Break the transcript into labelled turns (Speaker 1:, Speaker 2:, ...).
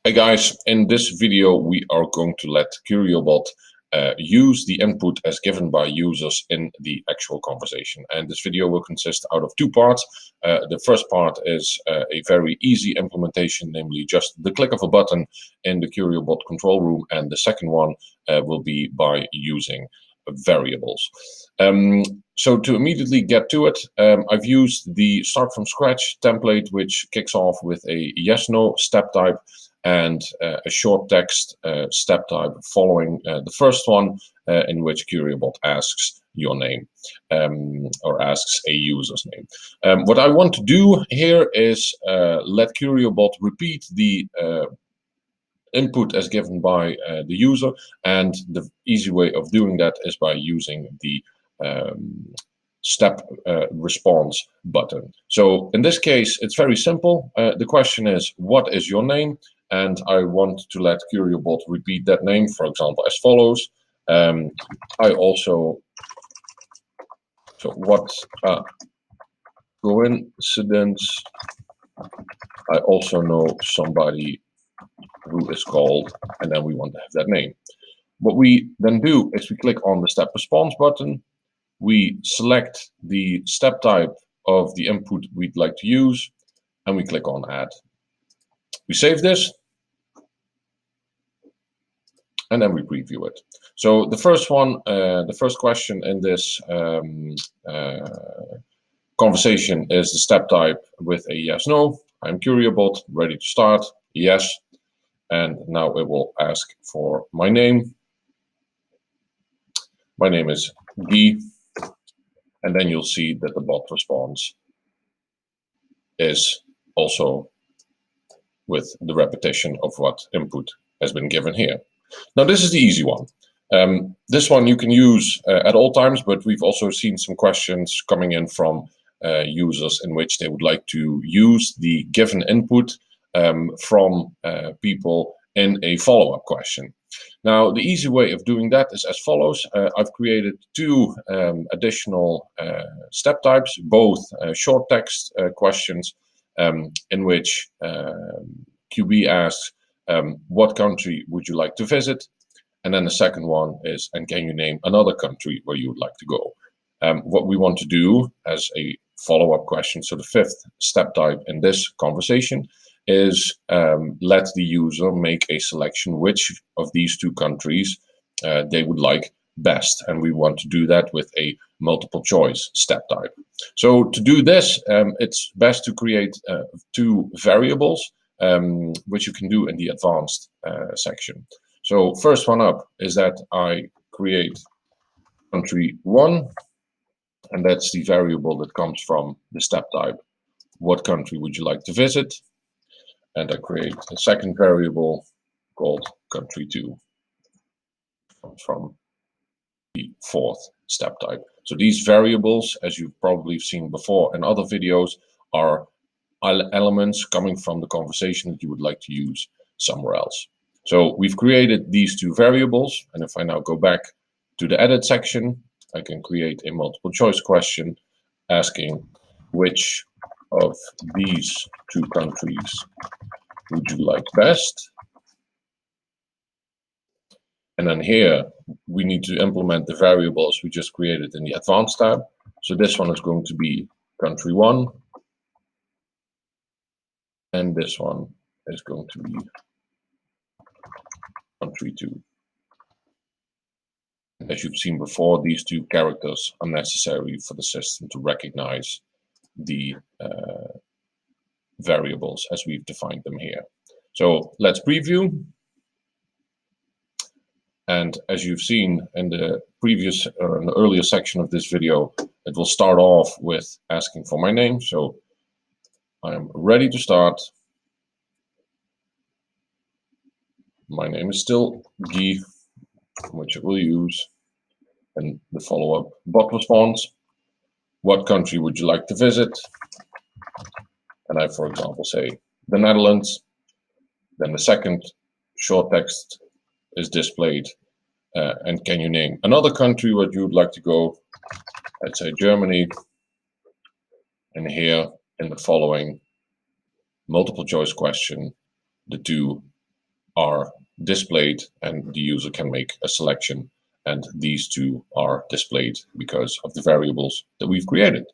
Speaker 1: Hey guys, in this video we are going to let Quriobot use the input as given by users in the actual conversation. And this video will consist out of two parts. The first part is a very easy implementation, namely just the click of a button in the Quriobot control room. And the second one will be by using variables. So to immediately get to it, I've used the start from scratch template, which kicks off with a yes/no step type and a short text step type following the first one, in which Quriobot asks your name or asks a user's name. What I want to do here is let Quriobot repeat the input as given by the user, and the easy way of doing that is by using the step response button. So in this case, it's very simple. The question is, what is your name? And I want to let Quriobot repeat that name, for example, as follows. I also, so what a coincidence, I also know somebody who is called, and then we want to have that name. What we then do is we click on the step response button. We select the step type of the input we'd like to use, and we click on add. We save this, and then we preview it. So the first one, the first question in this conversation is the step type with a yes/no. I'm Quriobot, ready to start, yes. And now it will ask for my name. My name is Guy. And then you'll see that the bot response is also with the repetition of what input has been given here. Now, this is the easy one. This one you can use at all times, but we've also seen some questions coming in from users in which they would like to use the given input from people in a follow-up question. Now, the easy way of doing that is as follows. I've created two additional step types, both short text questions, in which QB asks, what country would you like to visit? And then the second one is, and can you name another country where you would like to go? What we want to do as a follow-up question, so the fifth step type in this conversation, is let the user make a selection which of these two countries they would like best. And we want to do that with a multiple choice step type. So to do this, it's best to create two variables, which you can do in the advanced section. So first one up is that I create country 1, and that's the variable that comes from the step type. What country would you like to visit? And I create a second variable called country 2 from the fourth step type. So these variables, as you've probably seen before in other videos, are elements coming from the conversation that you would like to use somewhere else. So we've created these two variables, and if I now go back to the edit section, I can create a multiple choice question asking which of these two countries would you like best? And then here we need to implement the variables we just created in the advanced tab. So this one is going to be country 1, and this one is going to be country 2. As you've seen before, these two characters are necessary for the system to recognize the variables as we've defined them here. So let's preview. And as you've seen in the previous or in the earlier section of this video, it will start off with asking for my name. So I'm ready to start. My name is still Guy, which it will use. And the follow-up bot response. What country would you like to visit? And I, for example, say the Netherlands. Then the second short text is displayed. And can you name another country where you would like to go? I'd say Germany. And here in the following multiple choice question, the two are displayed and the user can make a selection, and these two are displayed because of the variables that we've created.